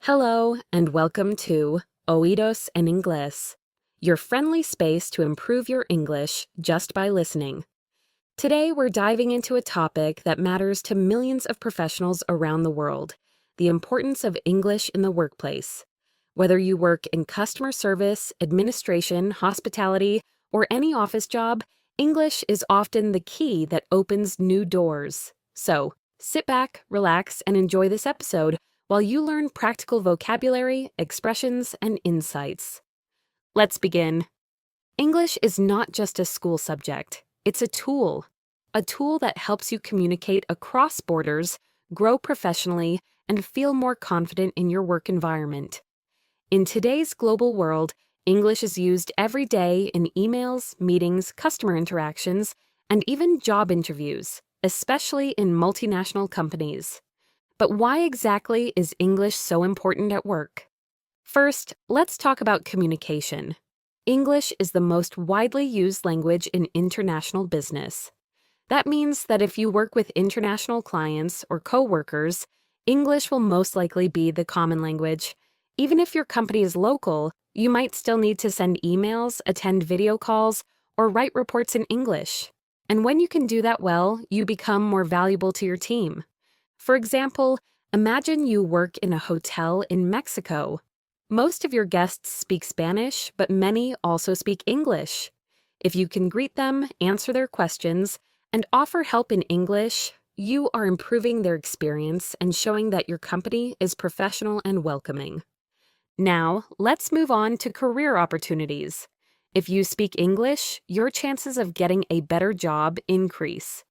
Hello, and welcome to Oídos en Inglés, your friendly space to improve your English just by listening. Today, we're diving into a topic that matters to millions of professionals around the world, the importance of English in the workplace. Whether you work in customer service, administration, hospitality, or any office job, English is often the key that opens new doors. So, sit back, relax, and enjoy this episode while you learn practical vocabulary, expressions, and insights. Let's begin. English is not just a school subject. It's a tool that helps you communicate across borders, grow professionally, and feel more confident in your work environment. In today's global world, English is used every day in emails, meetings, customer interactions, and even job interviews, especially in multinational companies. But why exactly is English so important at work? First, let's talk about communication. English is the most widely used language in international business. That means that if you work with international clients or coworkers, English will most likely be the common language. Even if your company is local, you might still need to send emails, attend video calls, or write reports in English. And when you can do that well, you become more valuable to your team. For example, imagine you work in a hotel in Mexico. Most of your guests speak Spanish, but many also speak English. If you can greet them, answer their questions, and offer help in English, you are improving their experience and showing that your company is professional and welcoming. Now, let's move on to career opportunities. If you speak English, your chances of getting a better job increase.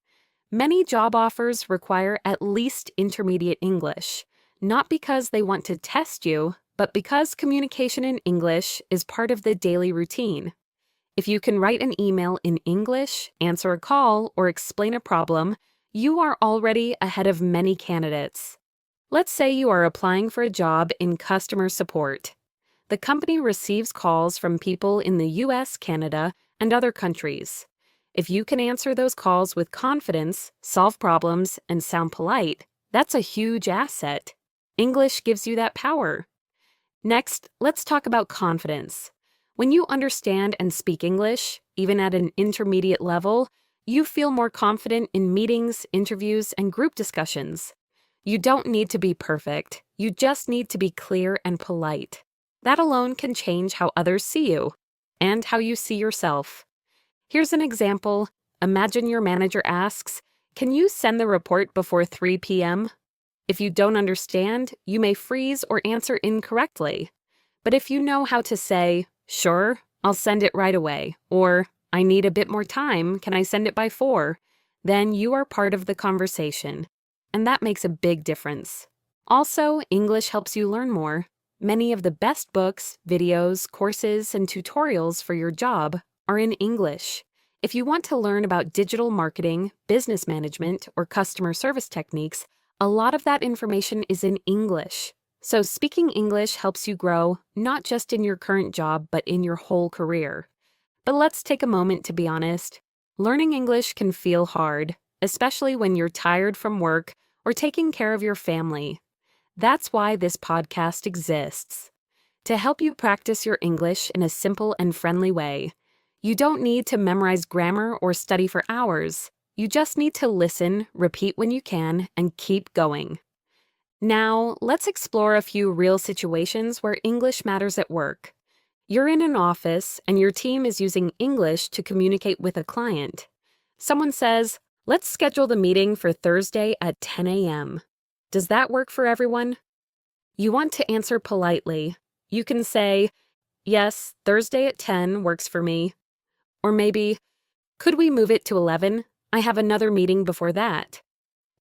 Many job offers require at least intermediate English, not because they want to test you, but because communication in English is part of the daily routine. If you can write an email in English, answer a call, or explain a problem, you are already ahead of many candidates. Let's say you are applying for a job in customer support. The company receives calls from people in the US, Canada, and other countries. If you can answer those calls with confidence, solve problems, and sound polite, that's a huge asset. English gives you that power. Next, let's talk about confidence. When you understand and speak English, even at an intermediate level, you feel more confident in meetings, interviews, and group discussions. You don't need to be perfect. You just need to be clear and polite. That alone can change how others see you and how you see yourself. Here's an example. Imagine your manager asks, "Can you send the report before 3 p.m.?" If you don't understand, you may freeze or answer incorrectly. But if you know how to say, "Sure, I'll send it right away," or "I need a bit more time, can I send it by 4?" then you are part of the conversation. And that makes a big difference. Also, English helps you learn more. Many of the best books, videos, courses, and tutorials for your job are in English. If you want to learn about digital marketing, business management, or customer service techniques, a lot of that information is in English. So speaking English helps you grow, not just in your current job, but in your whole career. But let's take a moment to be honest. Learning English can feel hard, especially when you're tired from work or taking care of your family. That's why this podcast exists. To help you practice your English in a simple and friendly way. You don't need to memorize grammar or study for hours. You just need to listen, repeat when you can, and keep going. Now, let's explore a few real situations where English matters at work. You're in an office, and your team is using English to communicate with a client. Someone says, "Let's schedule the meeting for Thursday at 10 a.m. Does that work for everyone? You want to answer politely. You can say, "Yes, Thursday at 10 works for me." Or maybe, "Could we move it to 11? I have another meeting before that."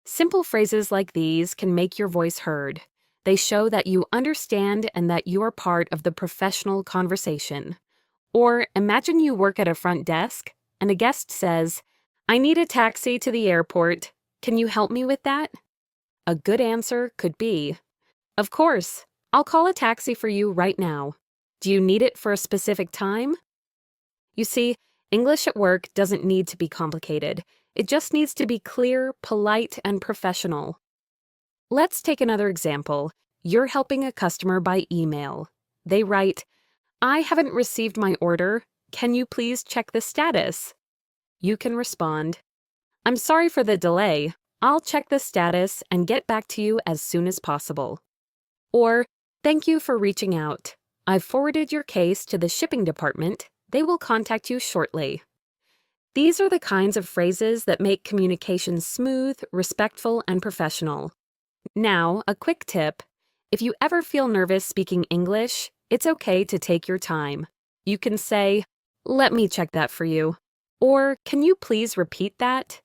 Simple phrases like these can make your voice heard. They show that you understand and that you are part of the professional conversation. Or imagine you work at a front desk and a guest says, "I need a taxi to the airport. Can you help me with that?" A good answer could be, "Of course, I'll call a taxi for you right now. Do you need it for a specific time?" You see, English at work doesn't need to be complicated. It just needs to be clear, polite, and professional. Let's take another example. You're helping a customer by email. They write, "I haven't received my order. Can you please check the status?" You can respond, "I'm sorry for the delay. I'll check the status and get back to you as soon as possible." Or, "Thank you for reaching out. I've forwarded your case to the shipping department. They will contact you shortly." These are the kinds of phrases that make communication smooth, respectful, and professional. Now, a quick tip. If you ever feel nervous speaking English, it's okay to take your time. You can say, "Let me check that for you," or "Can you please repeat that?"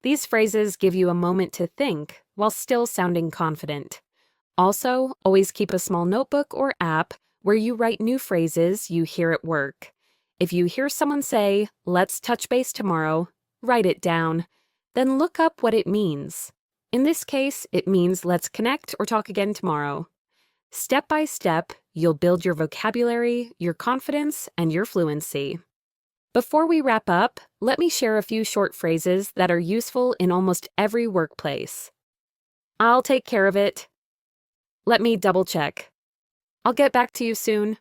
These phrases give you a moment to think while still sounding confident. Also, always keep a small notebook or app where you write new phrases you hear at work. If you hear someone say, "Let's touch base tomorrow," write it down. Then look up what it means. In this case, it means let's connect or talk again tomorrow. Step by step, you'll build your vocabulary, your confidence, and your fluency. Before we wrap up, let me share a few short phrases that are useful in almost every workplace. "I'll take care of it." "Let me double check." "I'll get back to you soon."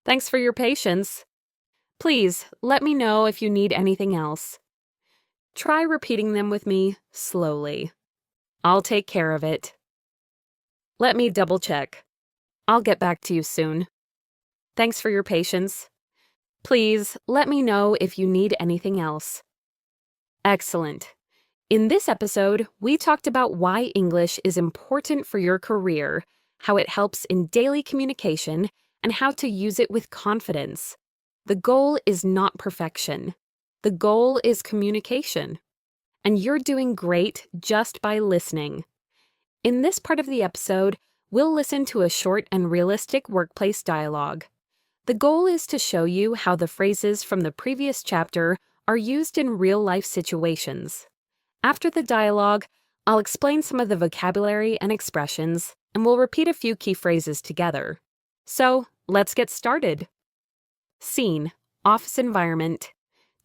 "Thanks for your patience." "Please, let me know if you need anything else." Try repeating them with me slowly. "I'll take care of it." "Let me double check." "I'll get back to you soon." "Thanks for your patience." "Please, let me know if you need anything else." Excellent. In this episode, we talked about why English is important for your career, how it helps in daily communication, and how to use it with confidence. The goal is not perfection. The goal is communication. And you're doing great just by listening. In this part of the episode, we'll listen to a short and realistic workplace dialogue. The goal is to show you how the phrases from the previous chapter are used in real-life situations. After the dialogue, I'll explain some of the vocabulary and expressions, and we'll repeat a few key phrases together. So, let's get started. Scene, office environment.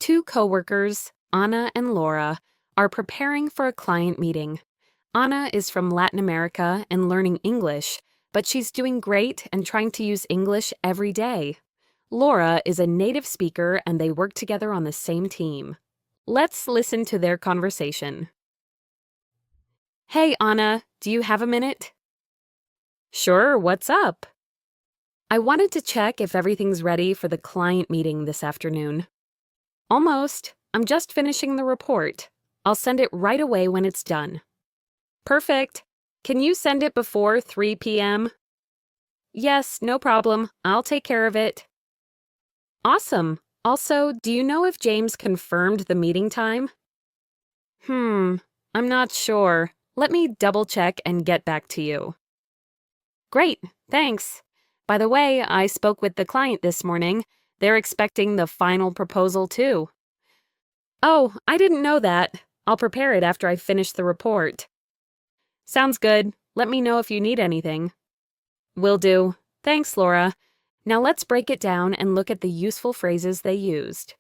Two coworkers, Anna and Laura, are preparing for a client meeting. Anna is from Latin America and learning English, but she's doing great and trying to use English every day. Laura is a native speaker and they work together on the same team. Let's listen to their conversation. "Hey, Anna, do you have a minute?" "Sure, what's up?" "I wanted to check if everything's ready for the client meeting this afternoon." "Almost. I'm just finishing the report. I'll send it right away when it's done." "Perfect. Can you send it before 3 p.m.? "Yes, no problem. I'll take care of it." "Awesome. Also, do you know if James confirmed the meeting time?" I'm not sure. Let me double check and get back to you." "Great, thanks. By the way, I spoke with the client this morning. They're expecting the final proposal too." "Oh, I didn't know that. I'll prepare it after I finish the report." "Sounds good. Let me know if you need anything." "Will do. Thanks, Laura. Now let's break it down and look at the useful phrases they used.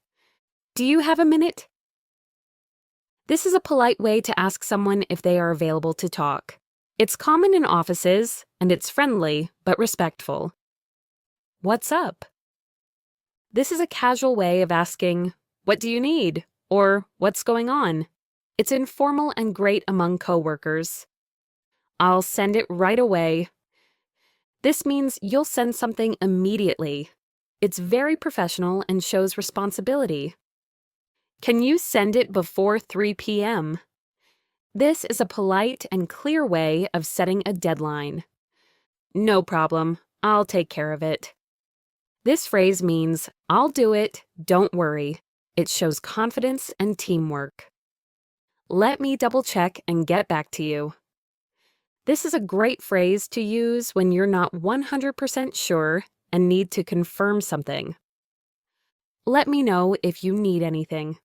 Do you have a minute? This is a polite way to ask someone if they are available to talk. It's common in offices, and it's friendly but respectful. What's up? This is a casual way of asking, "What do you need?" or "What's going on?" It's informal and great among coworkers. I'll send it right away. This means you'll send something immediately. It's very professional and shows responsibility. Can you send it before 3 p.m.? This is a polite and clear way of setting a deadline. No problem. I'll take care of it. This phrase means, "I'll do it, don't worry." It shows confidence and teamwork. Let me double check and get back to you. This is a great phrase to use when you're not 100% sure and need to confirm something. Let me know if you need anything.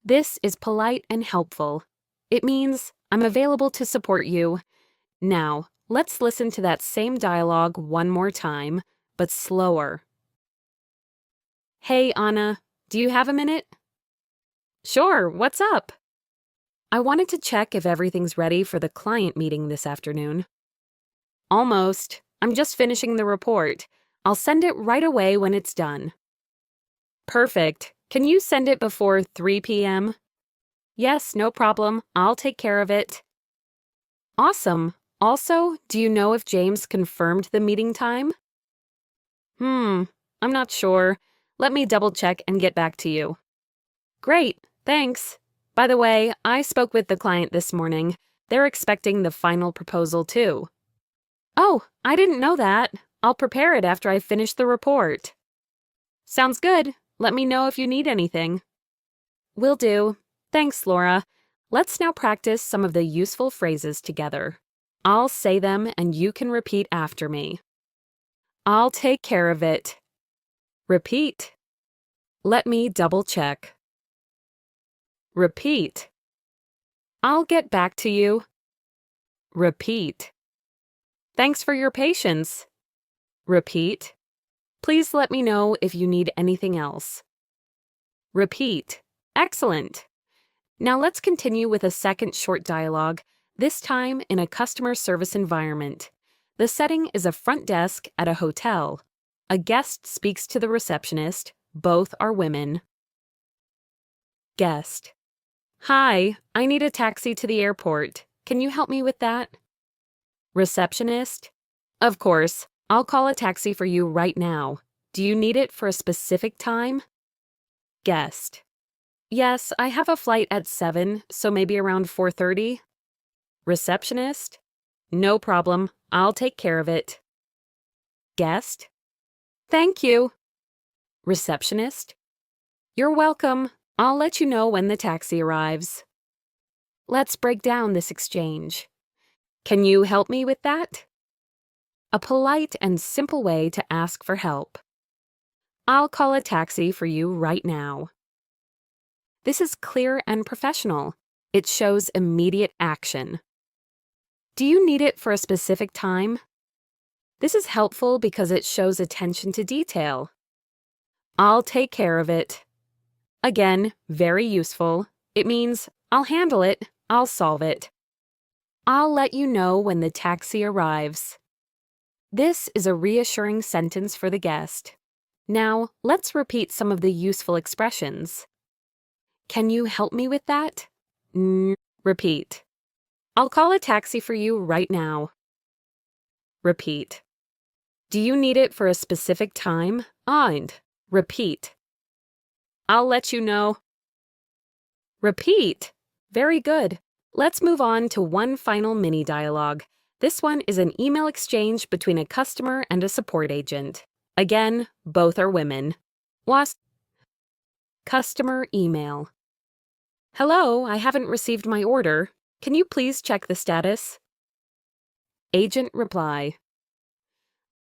This is polite and helpful. It means, "I'm available to support you." Now, let's listen to that same dialogue one more time, but slower. Hey, Anna, do you have a minute? Sure, what's up? I wanted to check if everything's ready for the client meeting this afternoon. Almost. I'm just finishing the report. I'll send it right away when it's done. Perfect. Can you send it before 3 p.m.? Yes, no problem. I'll take care of it. Awesome. Also, do you know if James confirmed the meeting time? I'm not sure. Let me double check and get back to you. Great, thanks. By the way, I spoke with the client this morning. They're expecting the final proposal too. Oh, I didn't know that. I'll prepare it after I finish the report. Sounds good. Let me know if you need anything. Will do. Thanks, Laura. Let's now practice some of the useful phrases together. I'll say them and you can repeat after me. I'll take care of it. Repeat. Let me double check. Repeat. I'll get back to you. Repeat. Thanks for your patience. Repeat. Please let me know if you need anything else. Repeat. Excellent. Now let's continue with a second short dialogue, this time in a customer service environment. The setting is a front desk at a hotel. A guest speaks to the receptionist. Both are women. Guest. Hi, I need a taxi to the airport. Can you help me with that? Receptionist. Of course. I'll call a taxi for you right now. Do you need it for a specific time? Guest. Yes, I have a flight at 7, so maybe around 4:30. Receptionist. No problem. I'll take care of it. Guest. Thank you. Receptionist. You're welcome. I'll let you know when the taxi arrives. Let's break down this exchange. Can you help me with that? A polite and simple way to ask for help. I'll call a taxi for you right now. This is clear and professional. It shows immediate action. Do you need it for a specific time? This is helpful because it shows attention to detail. I'll take care of it. Again, very useful. It means I'll handle it, I'll solve it. I'll let you know when the taxi arrives. This is a reassuring sentence for the guest. Now, let's repeat some of the useful expressions. Can you help me with that? Repeat. I'll call a taxi for you right now. Repeat. Do you need it for a specific time? And repeat. I'll let you know. Repeat. Very good. Let's move on to one final mini dialogue. This one is an email exchange between a customer and a support agent. Again, both are women. Customer email. Hello, I haven't received my order. Can you please check the status? Agent reply.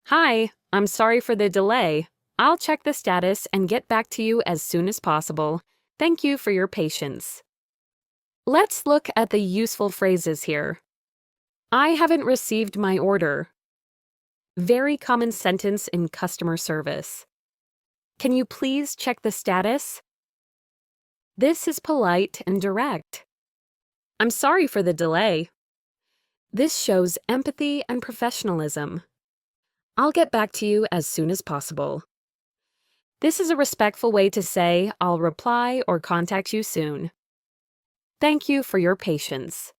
Hi, I'm sorry for the delay. I'll check the status and get back to you as soon as possible. Thank you for your patience. Let's look at the useful phrases here. I haven't received my order. Very common sentence in customer service. Can you please check the status? This is polite and direct. I'm sorry for the delay. This shows empathy and professionalism. I'll get back to you as soon as possible. This is a respectful way to say I'll reply or contact you soon. Thank you for your patience.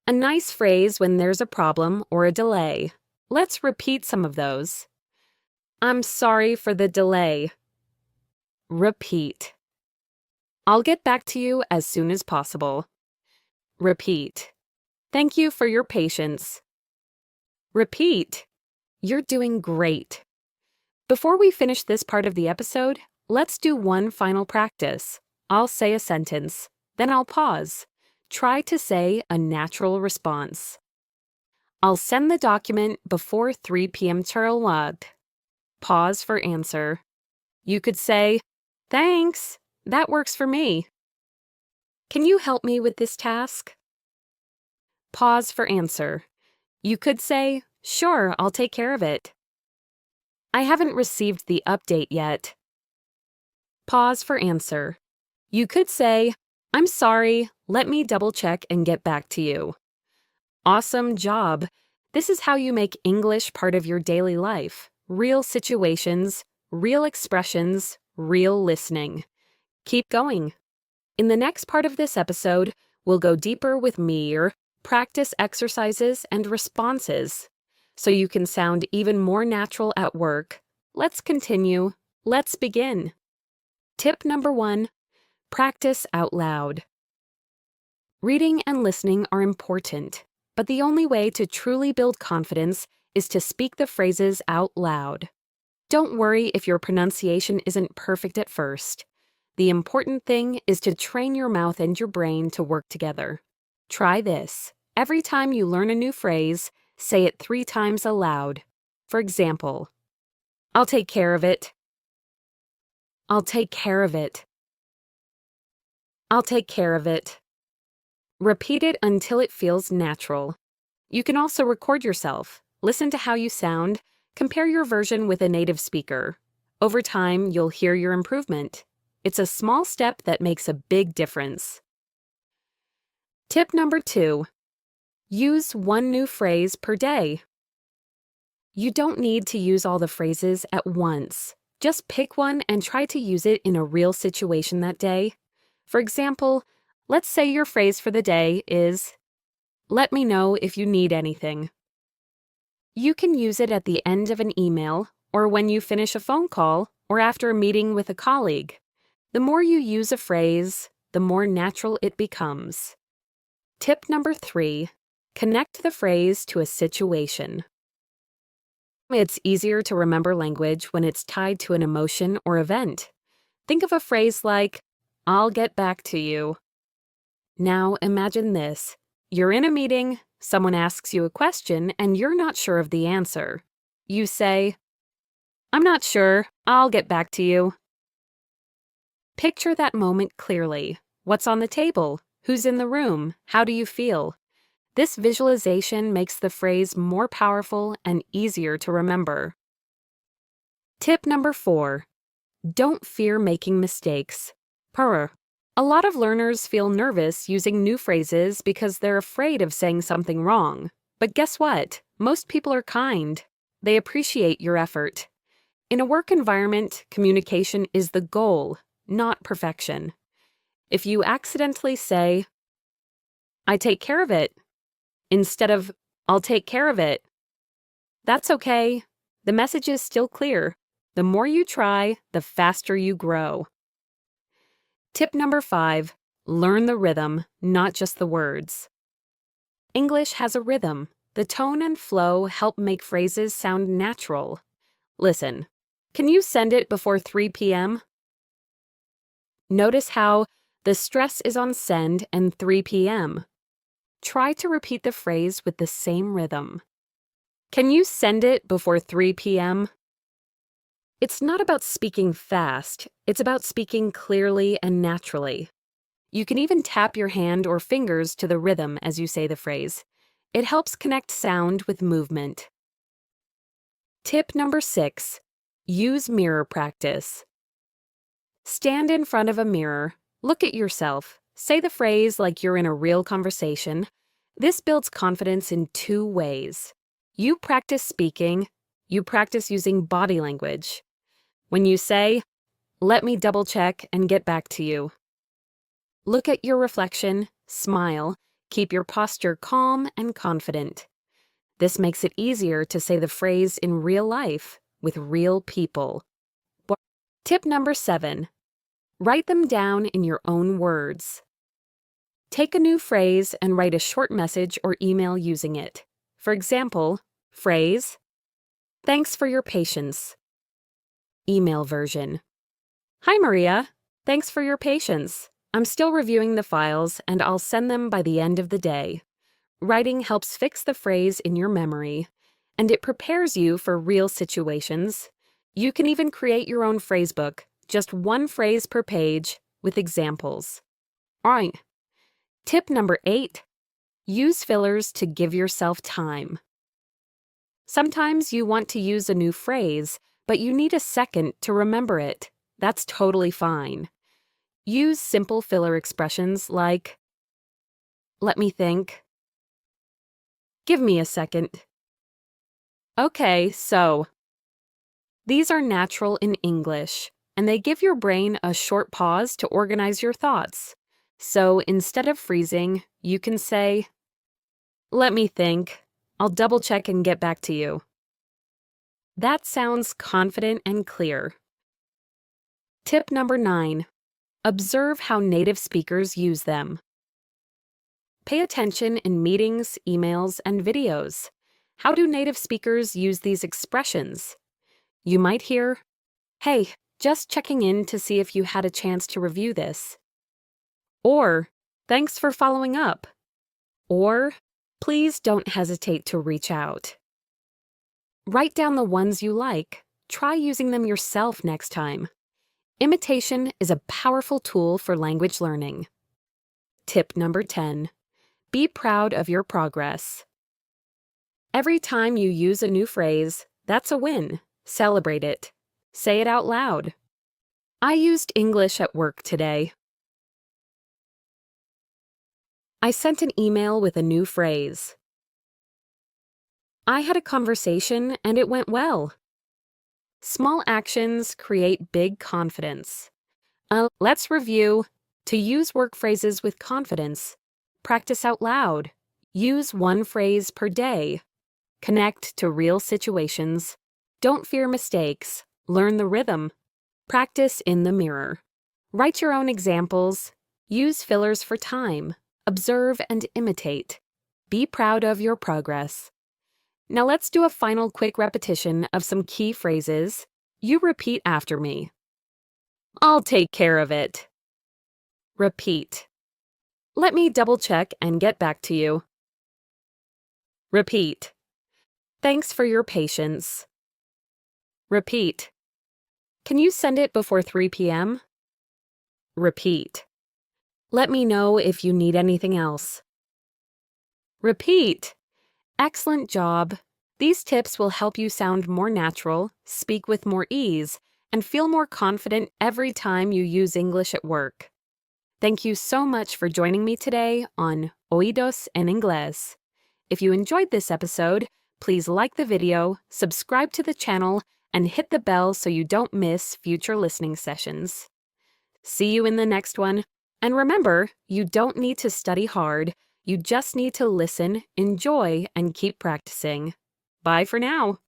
A nice phrase when there's a problem or a delay. Let's repeat some of those. I'm sorry for the delay. Repeat. I'll get back to you as soon as possible. Repeat. Thank you for your patience. Repeat. You're doing great. Before we finish this part of the episode, let's do one final practice. I'll say a sentence, then I'll pause. Try to say a natural response. I'll send the document before 3 p.m. Charlotte. Pause for answer. You could say, thanks, that works for me. Can you help me with this task? Pause for answer. You could say, sure, I'll take care of it. I haven't received the update yet. Pause for answer. You could say, I'm sorry, let me double check and get back to you. Awesome job. This is how you make English part of your daily life. Real situations, real expressions, real listening. Keep going. In the next part of this episode, we'll go deeper with mir, practice exercises and responses, so you can sound even more natural at work. Let's continue. Let's begin. Tip number 1, practice out loud. Reading and listening are important, but the only way to truly build confidence is to speak the phrases out loud. Don't worry if your pronunciation isn't perfect at first. The important thing is to train your mouth and your brain to work together. Try this. Every time you learn a new phrase, say it 3 times aloud. For example, I'll take care of it. I'll take care of it. I'll take care of it. Repeat it until it feels natural. You can also record yourself. Listen to how you sound. Compare your version with a native speaker. Over time, you'll hear your improvement. It's a small step that makes a big difference. Tip number 2, use 1 new phrase per day. You don't need to use all the phrases at once. Just pick one and try to use it in a real situation that day. For example, let's say your phrase for the day is, "Let me know if you need anything." You can use it at the end of an email, or when you finish a phone call, or after a meeting with a colleague. The more you use a phrase, the more natural it becomes. Tip number 3, connect the phrase to a situation. It's easier to remember language when it's tied to an emotion or event. Think of a phrase like, "I'll get back to you." Now imagine this. You're in a meeting, someone asks you a question, and you're not sure of the answer. You say, "I'm not sure, I'll get back to you." Picture that moment clearly. What's on the table? Who's in the room? How do you feel? This visualization makes the phrase more powerful and easier to remember. Tip number 4, don't fear making mistakes. A lot of learners feel nervous using new phrases because they're afraid of saying something wrong. But guess what? Most people are kind. They appreciate your effort. In a work environment, communication is the goal, not perfection. If you accidentally say, "I take care of it," instead of, "I'll take care of it," that's okay. The message is still clear. The more you try, the faster you grow. Tip number 5, learn the rhythm, not just the words. English has a rhythm. The tone and flow help make phrases sound natural. Listen, can you send it before 3 p.m.? Notice how the stress is on send and 3 p.m. Try to repeat the phrase with the same rhythm. Can you send it before 3 p.m.? It's not about speaking fast, it's about speaking clearly and naturally. You can even tap your hand or fingers to the rhythm as you say the phrase. It helps connect sound with movement. Tip number 6, use mirror practice. Stand in front of a mirror, look at yourself, say the phrase like you're in a real conversation. This builds confidence in 2 ways. You practice speaking, you practice using body language. When you say, "Let me double check and get back to you," look at your reflection, smile, keep your posture calm and confident. This makes it easier to say the phrase in real life with real people. Tip number 7, write them down in your own words. Take a new phrase and write a short message or email using it. For example, phrase, "Thanks for your patience." Email version, "Hi Maria, thanks for your patience. I'm still reviewing the files and I'll send them by the end of the day." Writing helps fix the phrase in your memory, and it prepares you for real situations. You can even create your own phrasebook, just 1 phrase per page, with examples. Alright. Tip number 8, use fillers to give yourself time. Sometimes you want to use a new phrase, but you need a second to remember it. That's totally fine. Use simple filler expressions like, "Let me think," "Give me a second," Okay, so these are natural in English, and they give your brain a short pause to organize your thoughts. So instead of freezing, you can say, "Let me think. I'll double check and get back to you." That sounds confident and clear. Tip number 9. Observe how native speakers use them. Pay attention in meetings, emails, and videos. How do native speakers use these expressions? You might hear, "Hey, just checking in to see if you had a chance to review this." Or, "Thanks for following up." Or, "Please don't hesitate to reach out." Write down the ones you like. Try using them yourself next time. Imitation is a powerful tool for language learning. Tip number 10. Be proud of your progress. Every time you use a new phrase, that's a win. Celebrate it. Say it out loud. I used English at work today. I sent an email with a new phrase. I had a conversation and it went well. Small actions create big confidence. Let's review. To use work phrases with confidence, practice out loud. Use one phrase per day. Connect to real situations. Don't fear mistakes. Learn the rhythm. Practice in the mirror. Write your own examples. Use fillers for time. Observe and imitate. Be proud of your progress. Now let's do a final quick repetition of some key phrases. You repeat after me. I'll take care of it. Repeat. Let me double check and get back to you. Repeat. Thanks for your patience. Repeat. Can you send it before 3 p.m.? Repeat. Let me know if you need anything else. Repeat. Excellent job. These tips will help you sound more natural, speak with more ease, and feel more confident every time you use English at work. Thank you so much for joining me today on Oídos en Inglés. If you enjoyed this episode, please like the video, subscribe to the channel, and hit the bell so you don't miss future listening sessions. See you in the next one. And remember, you don't need to study hard. You just need to listen, enjoy, and keep practicing. Bye for now.